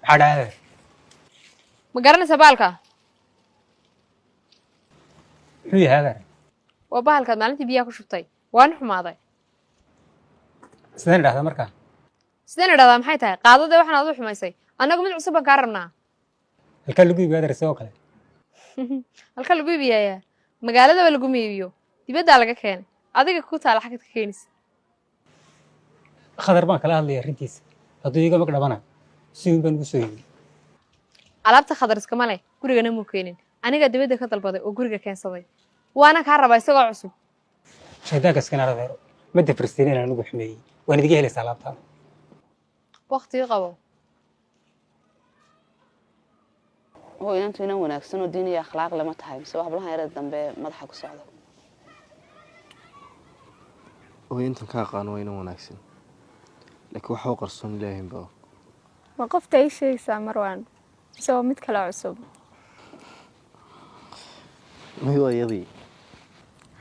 حدا ما garanaysa baalka في هذا waa baalkaad maalintii biyaha ku shubtay waan xumaaday سنين هذا مركا sideen idhahdaa maxay tahay qaadada waxaan aad u xumaysay annagu mid cusub baan kaa rabnaa الكل بيجي هذا رسوا كله halka lagu iibiyayaa magaaladaba lagu iibiyo dibaddaa laga keenay adiga ku taala xagad ka keenis خضر ما كله اللي رنتيس هذا يجا مقدر بنا سوين بنقصي alaabta khadar iskama leh gurigana muu keenin aniga dibadda ka dalbaday oo guriga keensaday waana kaa rabaa isagoo cusub شهداك اسكن على غيره ما تفرستين أنا نقول حمي وأنا دقيقة لسالاتها waqtigii qabo هو inantu inan wanaagsan oo diin iyo akhlaaq lama tahay mise hablaha yar dambe madaxa ku socda intan ka aqaan waa inaan wanaagsan laakiin waxa uu qarsoon ilaahay baa ma qofta ay sheegaysaa marwaan soo mid kale cusub may waayadii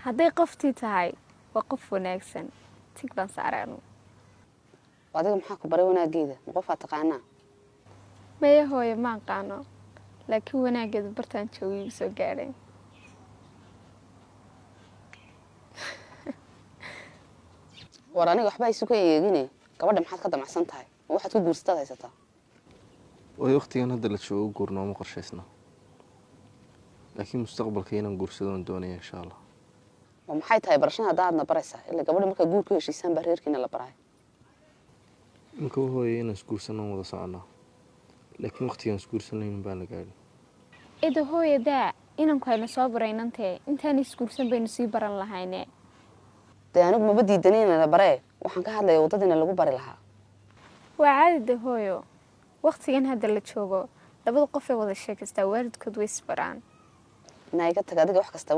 hadday qoftii tahay waa qof wanaagsan tig baan saaraan adiga maxaa ku baray wanaageeda ma qof aad taqaanaa maya hooyo ma aqaano laakiin wanaageeda bartaan joogay soo gaadhay war aniga waxba isu ka eegine gabadha maxaad ka damacsan tahay ma waxaad ku guursataa haysataa way waqtigan hadda la joogo guurno ma qorshaysna laakiin mustaqbalka inaan guursado aan doonaya insha Allah ma maxay tahay barashada daadna baraysaa ilaa gabadha marka guurka heshiisaan baa reerkiina la baraay marka hooyo inaan isguursano wada soconaa laakiin waqtigan isguursanaynin baan la gaarin ida hooyada inaan ku hayno soo baraynantee intaan isguursan baynu sii baran lahaynee dee anigu maba diidanayna la baree waxaan ka hadlayaa waddadiina lagu bari lahaa waa caadida hooyo waqtigan hadda la joogo labada qof ee wada sheekaystaa waalidkood way isbaraan inaa iga tag adiga wax kasta